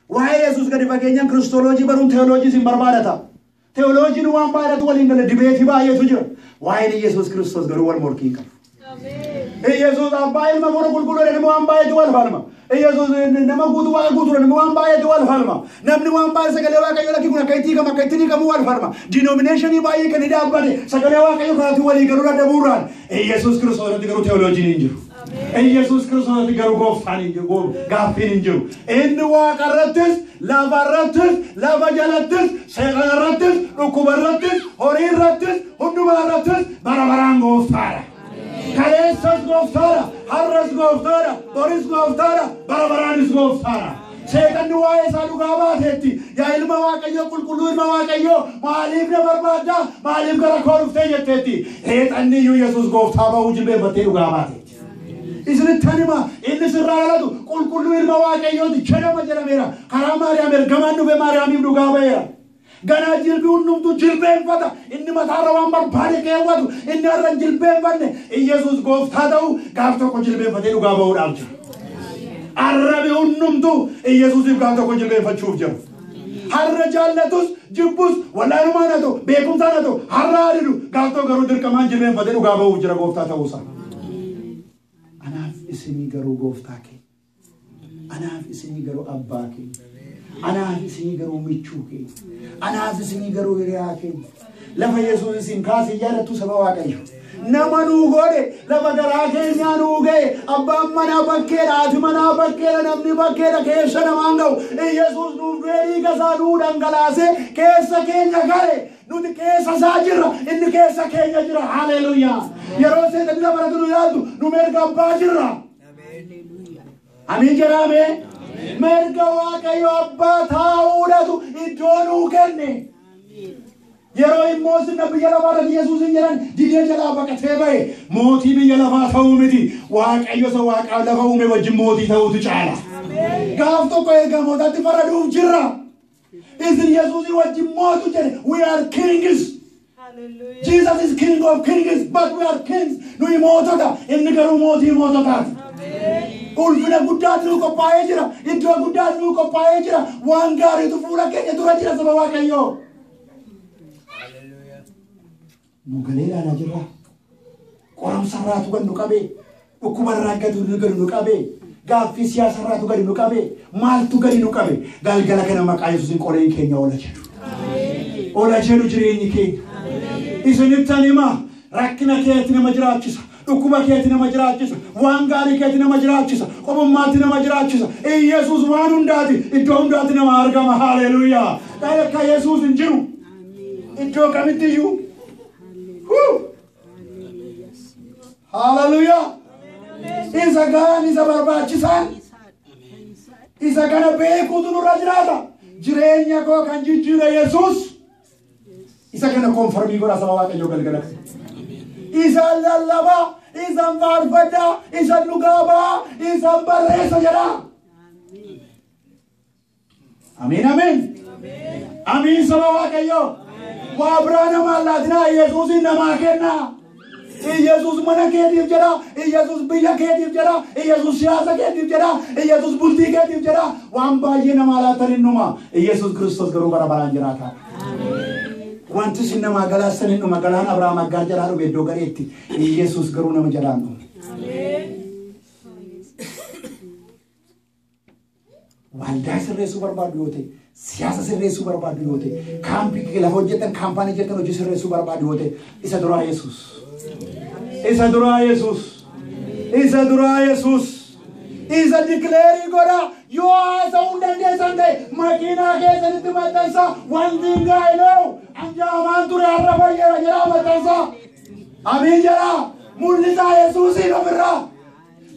Waa'ee Yesuus gadi fageenyaan Kiristooloojii baruun teoloojii sin barbaadata. Teoloojii nu waan baay'atu waliin gala dibeetii baay'eetu jira. Waa'ee Yesuus Kiristoos garuu wal morkii qaba. Yesuus abbaa ilma fuura qulqulluudhaan waan baay'eetu wal falma. Yesuus nama guutuu waa guutuudhaan waan baay'eetu wal falma. Namni waan baay'ee sagalee Waaqayyoo lakkii kun akka itti hiikamu wal falma. Denominationii baay'ee kan dhaabbate sagalee Waaqayyoo kanatti walii garuu dadhabuudhaan Yesuus Kiristoos irratti garuu teoloojiin hin jiru. Yesuus Kiristoos irratti garuu gooftaan hin jiru. Gaaffiin hin jiru. Inni waaqa irrattis, lafa irrattis, lafa jalattis, seeqana irrattis, dhukkuba irrattis, horii irrattis, hundumaa irrattis bara baraan gooftaadha. Kaleessas gooftaadha, har'as gooftaadha, boris gooftaadha, bara baraanis gooftaadha. Seeqanni waa'ee isaa dhugaa baateetti yaa ilma Waaqayyoo qulqulluu ilma Waaqayyoo maaliif na barbaaddaa maaliif gara koo dhuftee jetteetti seexanni iyyuu Yesuus gooftaa ba'uu jilbeeffattee dhugaa baateetti. Isinitti anima inni sirraa dhalatu qulqulluu ilma Waaqayyooti jedhama jedhameera. Karaa Maariyaam ergamaan dhufe Maariyaamiif dhugaa ba'eera. Ganaa jilbii hundumtuu jilbeenfata inni mataarra waan barbaade keewwatu inni har'a jilbeenfanne Yesuus gooftaa ta'u gaaf tokko jilbeenfatee dhugaa ba'uudhaaf jira. Arrabi hundumtuu Yesuusiif gaaf tokko jilbeenfachuuf jira. Har'a jaallatus jibbus wallaalumaan haa ta'u beekumsaan haa ta'u har'a adidu gaaf tokko garuu dirqamaan jilbeenfatee dhugaa ba'uuf jira gooftaa ta'uusaa. Anaaf isinii garuu gooftaa kee. Anaaf isinii garuu abbaa kee. Anaaf isinii garuu michuu kee. Anaaf isinii garuu hiriyaa kee. Lafa Yesuus isin kaasee jaalattu saba Waaqayyo. Nama nuu godhe lafa garaa keenyaa nuu ga'e abbaan manaa bakkeedha haati manaa bakkeedha namni bakkeedha keessa namaan ga'u Yesuus nuuf du'ee dhiiga isaa nuu dhangalaasee keessa keenya gale nuti keessa isaa jirra inni keessa keenya jira haleluuyaa yeroo seexanni lafa nu yaadu nu mirga abbaa jirra amiin jedhame mirga Waaqayyo abbaa taa'uudhatu iddoo nuu kenne. Yeroo immoo sinna biyya lafaarratti Yesuus hin jedhan didee jalaa baqatee ba'e mootii biyya lafaa ta'uu miti Waaqayyo isa Waaqa lafa uume wajjin mootii ta'uutu caala. Gaaf tokko eegamootatti faraduuf jirra. Isin Yesuusii wajjin mootu jedhe we are kings. Jesus is king of kings but we are kings. Nuyi mootota inni garuu mootii moototaati. Ulfina guddaatu nu qophaa'ee jira. Iddoo guddaatu nu qophaa'ee jira. Waan gaariitu fuula keenya dura jira saba Waaqayyoo. Mugaleera na jirra. Qoramsarraatu gad nu qabee. Dhukkubarraa gadi nu qabee. Gaaffii siyaasarraatu gadi nu qabee. Maaltu gadi nu qabee. Galgala kana maqaa Yesuusiin qoreen keenya oola jedhu. Oola jedhu jireenyi keenya. Isinitti anima rakkina keetti nama jiraachisa. Dhukkuba keetti nama jiraachisa. Waan gaarii keetti nama jiraachisa. Qobummaatti nama jiraachisa. Yesuus waan hundaati. Iddoo hundaatti nama argama. Haleluuyaa. Akka Yesuus hin jiru. Iddoo kamitti iyyuu. Hallelujah. Isa gaan isa barbaachisan. Isa kana beekuutu nurra jiraata. Jireenya koo kan jijjiire Yesuus. Isa kana konformii godha saba Waaqayyoo galgala. Isa lallabaa, isa faarfadhaa, isa dhugaabaa, isa barreessa jedha. Amiin amiin. Amiin saba Waaqayyoo. Waa biraa namaa laatinaa Yesuusin namaa kennaa. Yesuus mana keetiif jedha, Yesuus biyya keetiif jedha, Yesuus siyaasa keetiif jedha, Yesuus bultii keetiif jedha. Waan baay'ee namaa laatan innuma Yesuus Kiristoos garuu bara baraan jiraata. Wanti isin namaa galaasan innuma galaan Abrahaam Aggaar jalaa dhufe iddoo gareetti Yesuus garuu nama jalaan dhufe. Waldaa sirreessuu barbaadu yoo ta'e, siyaasa sirreessuu barbaadu yoo ta'e, kaampii lafa hojjetan kaampaanii hojjetan hojii sirreessuu barbaadu yoo ta'e, isa duraa Yesuus. Isa duraa Yesuus. Isa duraa Yesuus. Isa dikleerii godha yoo haasa'uu dandeessan ta'e makiinaa keessanitti maxxansa wanti hin gaa'eloo anjaamaan ture har'a fayyada jedhaa maxxansa. Amiin jedhaa mul'isaa Yesuusiin ofirraa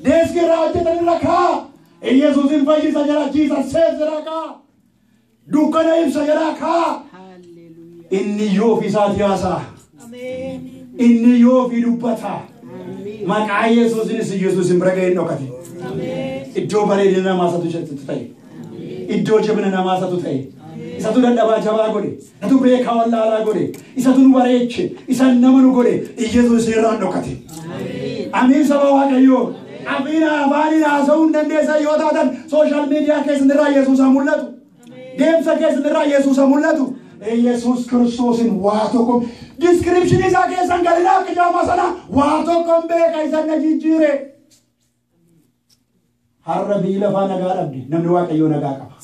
deeskirraa hojjetanirra kaa. Yesuusin fayyisa jedha Jesus saves jedha kaa. Dukkana ibsa jedha kaa. Inni yoo ofiisaati haasa'a. Inni yoo fi dubbata. Maqaa Yesuusinis Yesuusin bira ga'ee dhokate. Iddoo bareedina namaa isatu ta'e. Iddoo jabina namaa isatu ta'e. Isatu dadhabaa jabaa godhe. Isatu beekaa wallaalaa godhe. Isatu nu bareeche. Isa nama nu godhe. Yesuus irraan dhokate. Amiin saba Waaqayyoo. Afiina afaaniin haasa'uu hin dandeessan yoo taatan sooshaal miidiyaa keessatti irraa Yesuus haa mul'atu. deemsa keessan irraa Yesuusa mul'atu. Yesuus Kiristoosin waa tokko description isaa keessan galinaa akka jaamaa sana waa tokko beeka isan na jijjiire. Har'a biyyi lafaa nagaa dhabde namni Waaqayyoo nagaa qaba.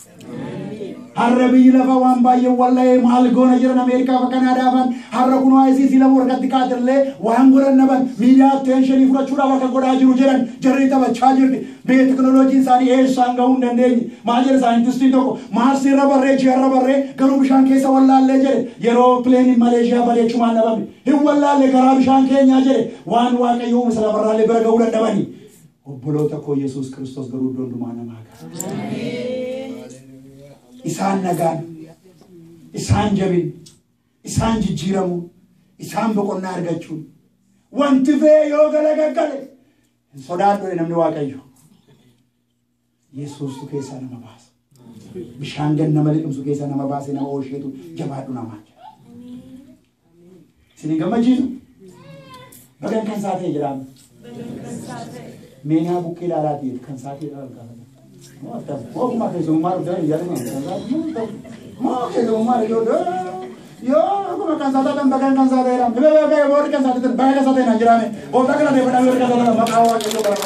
Har'a biyyi lafaa waan baay'ee wallahi maal goona jiran Ameerikaa fi Kanaadaa faan har'a kun waa isii lama warqatti kaatirlee waan godhan naban miidiyaa attentionii fudhachuudhaaf akka godhaa jiru jedhan jarri taphachaa jirti. Biyya teknooloojiin isaanii eessaan gahuu hin dandeenye. Maal jedhe saayintistiin tokko Maarsi irra barree ji'arra barree garuu bishaan keessa wallaallee jedhe yeroo pileeniin Maleeshiyaa bareechumaan dhabame hin wallaalle garaa bishaan keenyaa jedhe waan Waaqayyoo uume sana barraallee bira gahuu dadhabanii. Obboloota koo Yesuus Kiristoos garuu iddoo hundumaa namaa qaba. Isaan nagaan, isaan jabin, isaan jijjiiramu, isaan boqonnaa argachuun wanti fee yoo galagaggale hin sodaadhu namni Waaqayyo. Yesuustu keessaa nama baasa. Bishaan gan nama liqimsu keessaa nama baase nama oolcheetu jabaadhu namaa jira. Isin gammachiisu? Bagan kan saatee jedhama. Meenaa bukkee ilaalaatiif kan saatee ilaalaa. Mau makan semua udah ya mau ke semua yo aku makan sate dan bagian sate ram bebe mau makan sate dan bagian sate najrame oh tak ada daripada makan sate mak awak itu barang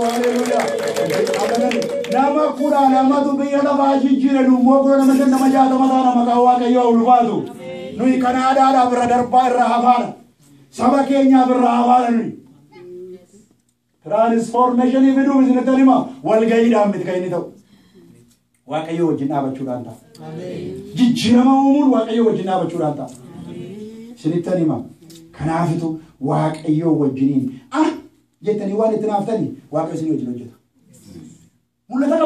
haleluya nama kura nama tu biya na baji jire lu mo kura nama jata mata nama awak yo ulfadu nui Kanada ada brother bar rahabana sama Kenya berrahabana nui transformation even do is not anymore. Well, guide them with Kainito. Wakayo Jinaba Churanta. Jijama Umur Wakayo Jinaba Churanta. Sinitanima. Kanafitu Wakayo Jinin. Ah, yet anyone it after me. Wakas in your Jilojeta. Mulata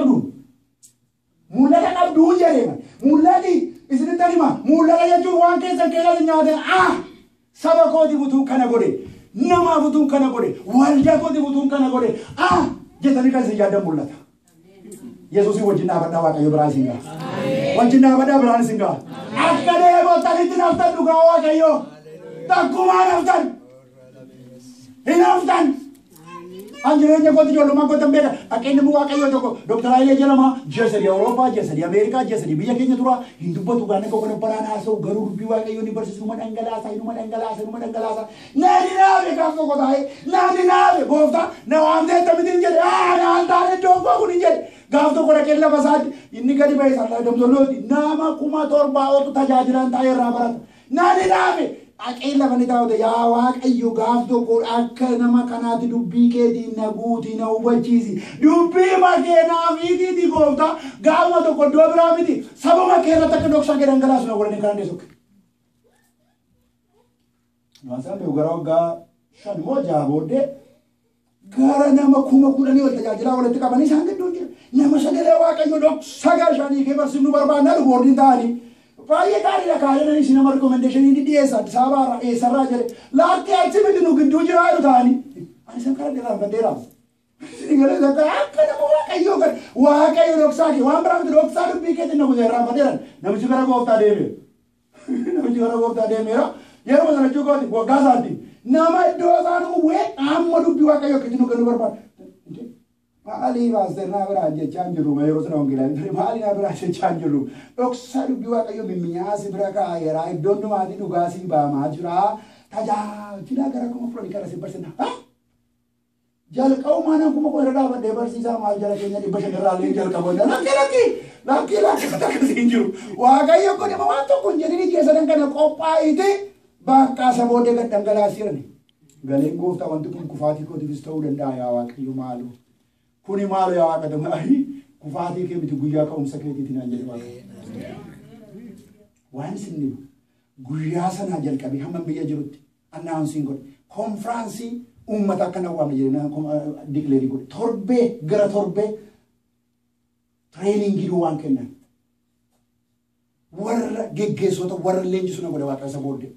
Abdu Jerema. Mulati is it anima? Mulaya to one case and Kayla. Ah, Sabakoti Butu Kanagore. Nama butun kana gore walja ko di butun kana gore ah jetani kan sejada mulata Yesus wajina bada Waaqayyo brasinga wajina bada brasinga akade bo tani tinaftan duga Waaqayyo takuma naftan inaftan anjirenya ko dijolo ma ko tambeda akene mu Waaqayyo toko Dr. Aile Jalama jesedi Europa jesedi America jesedi biya Kenya tura hindu batu gane ko kono parana so garu bi Waaqayyo ni barsis numa dangalasa nani nabe ka ko dai nani nabe bofta na amde tamidin jere na andare to ko ni jere gafto ko rakella fasad inni gadi bay sala dum doloti nama kuma torba o to tajajiran tayra barat nani nabe Akela vanita de ya Waaqayyo gafto ko akka nama kanati dubbi ke di naguti na ubachizi dubbi makena vidi di gofta gawa to ko dobra miti sabo makena tak doksha ke dangala suna gore ne karande sok Nasa me ugaroga shan moja bode gara nama kuma kudani wal tajajila wal tikabani sange dunje nama sagale Waaqayyo dok sagar shani ke barsinu barbana lu bordin tani Faya kari la kari na isi nama recommendation hindi diesa sabara sarra jere lati alti me nu gindu jira ayu tani ani sankara de la bandera singale da akka na Waaqayyo kan Waaqayyo doksaki wa ambra doksaki bikete na gudera bandera na mujikara go ofta deme na mujikara go ofta deme yero mo na chuko go gazati nama doza no we amma dubbi Waaqayyo kitinu ganu barba Maali baasirna bira jechaan jiru mayroos na ongilaan maali na bira jechaan jiru dhoksa dubbi Waaqayyo mimmiyaasi bira kaayera iddoon dhumaati dhugaasii baamaa jira tajaajila gara kuma fudhanii karaa si barsiisna jalqabu maanaan kuma qola dhaabadhee barsiisaa maal jala keenya dhibba shanirraallee jalqaboonna lakki akkasiin jiru Waaqayyo kun nama waan tokko hin jedhini keessan kana qophaa'ite bakka saboodee gad dhangalaasirani galeen gooftaa wanti kun kufaatii kootiifis ta'uu danda'a yaa Waaqayyo maaloo Kuni malu ya Waaqayyo maali kufati ke bitu guyyaa ka'umsa keetiitiin aan jedhe Waaqayyo waan isin guyyaa sana jalqabe hamma biyya jirutti announcing godhe konfiraansii uummata akkana waamne jedhee declare godhe torbee gara torbee training gidu waan kennan warra geggeessota warra leenjisuu na godhe Waaqayyo isa booddee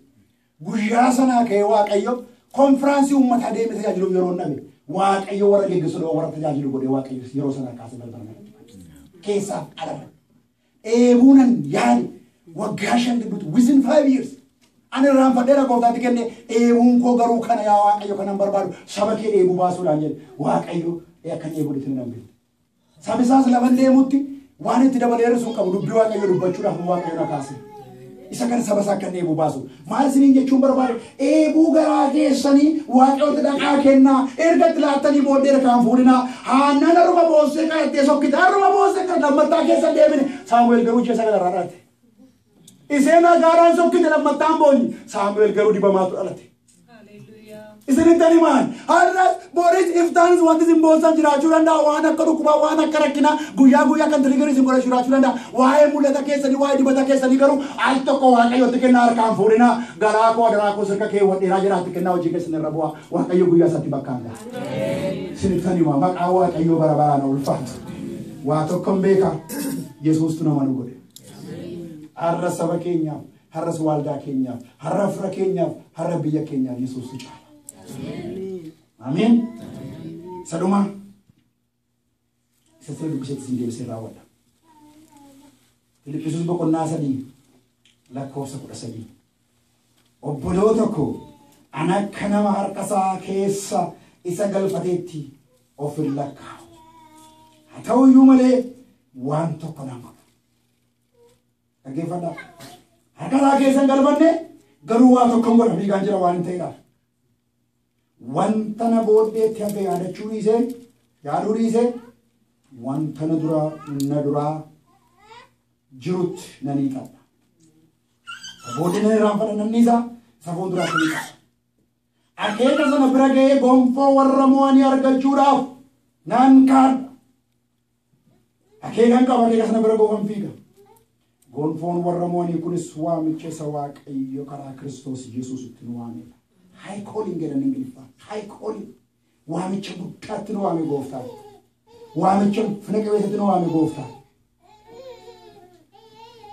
guyyaa sana ka'ee Waaqayyo konfiraansii uummata deemee tajaajiluuf yeroo nabe Waaqayyo warra geggeessudha warra tajaajilu godhe Waaqayyo yeroo sana kaasee balbalame keessaaf alaba eebuunan yaadi waggaa shan gidduutti within 5 years ani raanfadheera gooftaatti kenne eebuun koo garuu kana yaa Waaqayyo kanan barbaadu saba kee eebuu baasuudhaan jedhe Waaqayyo akkan eebuu dhiitin nan beekne sabi isaas lafa deemutti waan itti dabalee sun qabu dubbii waaqayyo dubbachuudhaaf waaqayyo na kaase. Isa kan saba isaa kan eebuu baasu. Maal isiniin jechuun barbaade eebuu garaa keessanii waaqayyoota dhaqaa kennaa erga itti laattanii booddee kan fuudhinaa haannaan haruma boossee qabattee sokkite haruma boossee kan lammattaa keessa deebine Saamu'eel garuu jeessa kana irraa dhalate. Iseen agaaraan sokkite lammattaan boonyi Saamu'eel garuu dibamaatu dhalate. Isinitti himaan har'as Boris Iftaanis wanti isin boossan jiraachuu danda'a waan akka dhukkubaa waan akka rakkinaa guyyaa kan tirigarii isin godhachuu jiraachuu danda'a waa'ee mul'ata keessanii waa'ee dibata keessanii garuu al tokko waaqayyotti kennaa harkaan fuudhinaa garaa koo adaraa koo sirka kee wadheeraa jiraatti kennaa hojii keessan irra bu'aa waaqayyo guyyaa isaatti bakkaan ga'a. Isinitti himaa maqaa waaqayyo bara baraan ulfaatu waa tokkoon beeka Yesuustu nama nu godhe. Har'a saba keenyaaf har'as waaldaa keenyaaf har'a fira keenyaaf har'a biyya keenyaaf Yesuustu caala. Amen. Saduma. Isa sirrii bisheetti siin deebisee raawwadha. Filippisuus boqonnaa 3 lakkoofsa 13. Obboloota koo ana akka nama harkasaa keessa isa galfateetti of hin lakkaa'u. Haa ta'u iyyuu malee waan tokko nan godha. Dhaggeeffadhaa. Harkasaa keessa hin galfanne garuu waa tokko hin godha dhiigaan jira waan hin ta'eedhaaf. Wanta na booddeetti hafe yaadachuu dhiisee yaaduu dhiisee wanta na duraa jirutti nan hiixadha. Booddee nan irraanfadha nan dhiisa isa fuulduraatti ni qaba. Akeeka sana bira ga'ee gonfoo warra mo'anii argachuudhaaf nan kaadha. Akeekan qaba akeeka sana bira goofan fiiga. Gonfoon warra mo'anii kunis waamicha isa waaqayyo karaa Kiristoos Yesuusitti nu waamedha. High calling jedhan Ingiliffaan. High calling. Waamicha guddaatti nu waame gooftaan. Waamicha fina qabeessatti nu waame gooftaan.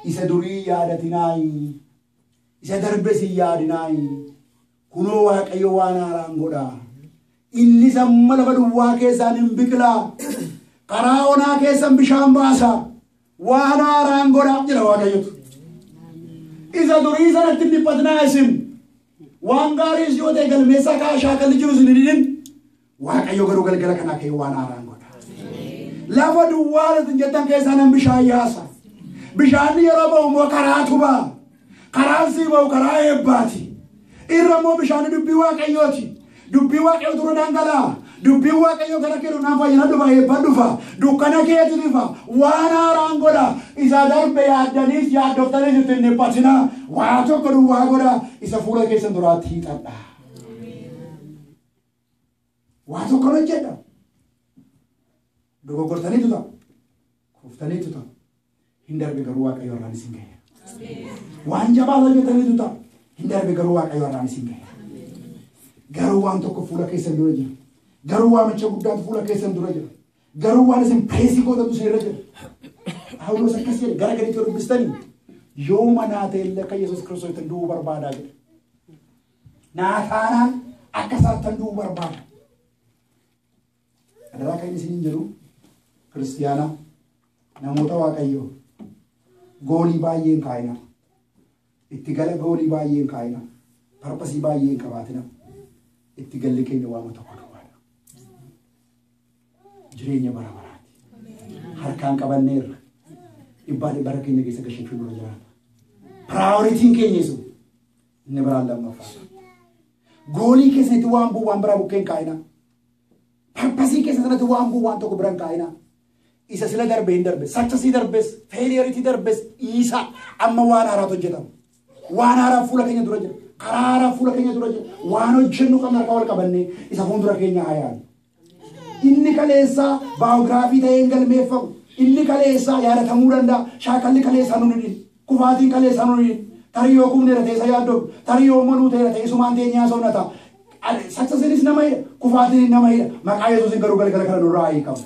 Isa durii yaadatinaayi. Isa darbes hin yaadinaayi. Kunoo waaqayyo waan haaraan godhaa. Inni samma lafa duwwaa keessaan hin biqilaa. Karaa onaa keessan bishaan baasaa. Waan haaraan godhaa jedha waaqayyotu. Isa durii sanatti hin dhiphatinaa isin. Waan gaarii yoo ta'e galmeessaa kaashaa kan jiru isin hidhin waaqayyo garuu galgala kanaa ka'ee waan haaraan godha. Lafa duwwaa isin jettan keessaa nan bishaan yaasa. Bishaanni yeroo ba'u immoo karaatu ba'a. Karaan sii ba'u karaa eebbaati. Irra immoo bishaanni dubbii waaqayyooti. Dubbii waaqayyo dura dhangalaa. Dubbii waaqayyo gara kee dhufnaan fayyina dhufa eebban dhufa. Dukkana keetti dhufa. Waan haaraan godha. Isa darbe yaaddaniis yaaddoftaniis itti hin dhiphatinaa. Waa tokko duwwaa godha. Isa fuula keessan duraatti hiixadha. Waa tokko hojjedha. Dogoggortaniitu ta'a. Kuftaniitu ta'a. Hin darbe garuu waaqayyo irraan isin gahe. Waan jabaa hojjetaniitu ta'a. Hin darbe garuu waaqayyo irraan isin gahe. Garuu waan tokko fuula keessan dura jira. Garuu waamicha guddaatu fuula keessan dura jira. Garuu waan isin preesii godhatu isin irra jira. Phaawulos akkas jedhe gara gadiitti dubbistanii yoo manaa ta'e illee akka Yesuus Kiristoos ittiin du'uu barbaadaa jedhe. Naataanaan akka isaatti du'uu barbaada. Adaraa kan isiniin jedhu kiristiyaana namoota waaqayyoo goolii baay'een kaa'ina. Itti gala goolii baay'een kaa'ina. Parpasii baay'een qabaatina. Itti galli keenya waama tokko duwwaadha. Jireenya bara baraati. Harkaan qabanneerra. Dhibbaadhe bara keenya keessa gashachuu dura jiraata. Piraayoritiin keenya sun inni biraan lammaffaa. Goolii keessatti waan bu'u waan biraa bukkeen kaa'ina. Parpasii keessatti waan bu'u waan tokko biraan kaa'ina. Isa sila darbe hin darbe. Saksasii darbes, feeliyariitii darbes, isa amma waan haaraatu hojjetama. Waan haaraa fuula keenya dura jira. Karaa haaraa fuula keenya dura jira. Waan hojjennu kan harka wal qabannee isa fuuldura keenya hayaan. Inni kaleessaa baayogiraafii ta'ee hin galmeeffamu. Inni kaleessaa yaadatamuu danda'a. Shaakalli kaleessaa nu nidhin. Kufaatiin kaleessaa nu nidhin. Tarii yoo kumneera ta'e isa yaaddoon. Tarii yoo manuu ta'eera ta'e isumaan ta'e nyaasofnata. Saksasiinis nama hidha. Kufaatiin nama hidha. Maqaa Yesuusin garuu galgala kana nurraa hiikamu.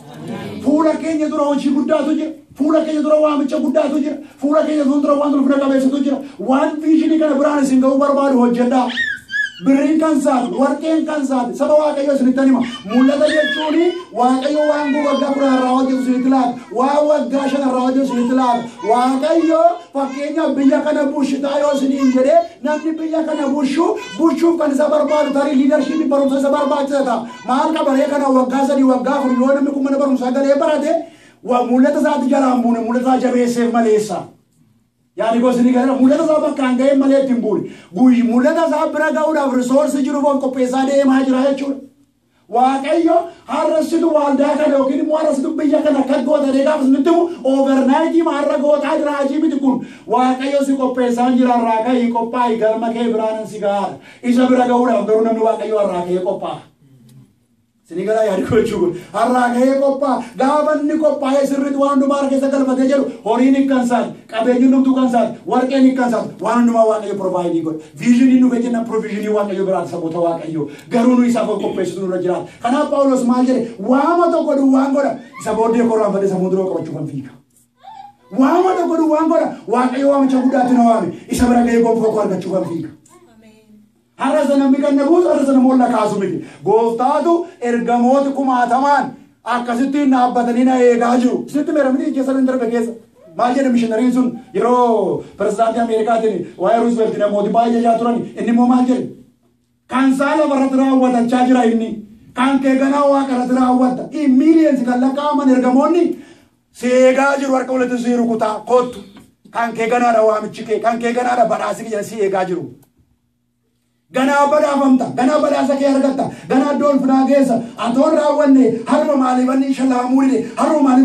Fuula keenya dura hojii guddaatu jira. Fuula keenya dura waamicha guddaatu jira. Fuula keenya dura waan ulfina qabeessatu jira. Waan viishinii kana biraan isin ga'uu barbaadu hojjedhaa. Birriin kan saati, warqeen kan saati, saba waaqayyo isinitti hima. Mul'ata jechuun waaqayyo waan waggaa 10 irraa hojjetu isinitti laata. Waan waggaa 5 irraa hojjetu isinitti laata. Waaqayyo fakkeenyaaf biyya kana bulchitaa yoo isiniin jedhee namni biyya kana bulchuuf kan isa barbaadu tarii liidarshiipii barumsa isa barbaachisa ta'a. Maal qabaree kana waggaa 3 waggaa 4 yoo namni kun mana barumsaa galee barate ومولة ذات جرامون مولة ذات جبهة مليسا يعني قصدي كذا مولة ذات بكان جاي مليت تنبول قوي مولة ذات برجعوا لا ريسورس جروبهم كوبيسا ده ما جراه شو واقعيو هرسيدو والدا كده وكين مورسيدو بيجا كده كدو ده ريغا بس نتمو اوفرنايت ما رغو تاع راجي بتكون واقعيو سيكو بيسان جرا راغا يكو باي غرما كي بران سيغار ايزا برغاو لا درو نمي واقعيو راغا يكو با سينيغلا ياري كو چوغ راغا يكو با غابن نيكو باي سريد واندو مار كي سكل بتجرو هوريني كانسال كابينو نم تو كانسال وركني كانسال واندو ما واقعيو بروفايد يغو فيجن انو بيجنا بروفيجن واقعيو بران سبوتا واقعيو غارونو يسافو كو بيسو رجرا kana Paulos malgere wama to godu wangora sabode ko rambade samudro ko chukan fika wama to godu wangora waqayo wama chaguda tinawami isabara gay go foko arga chukan fika amen harazana mikanna buz harazana molla kasumiti goftadu ergamot kuma ataman akasitti nabatanina egaju sitti meramni jesalendra begesa malgere missionary sun yero president america dini why roosevelt na modi baye jaturani inni mo malgere kansala baratra wata chajra inni kan ke gana wa karatira wata I millions kala kama nergamoni sega jiru warka wala tusiru kuta kotu kan ke gana da wa michike kan ke gana da bada sigi sega jiru gana bada famta gana bada sake argata gana dol funa gesa atora wanne harma mali banni inshallah amuri harma mali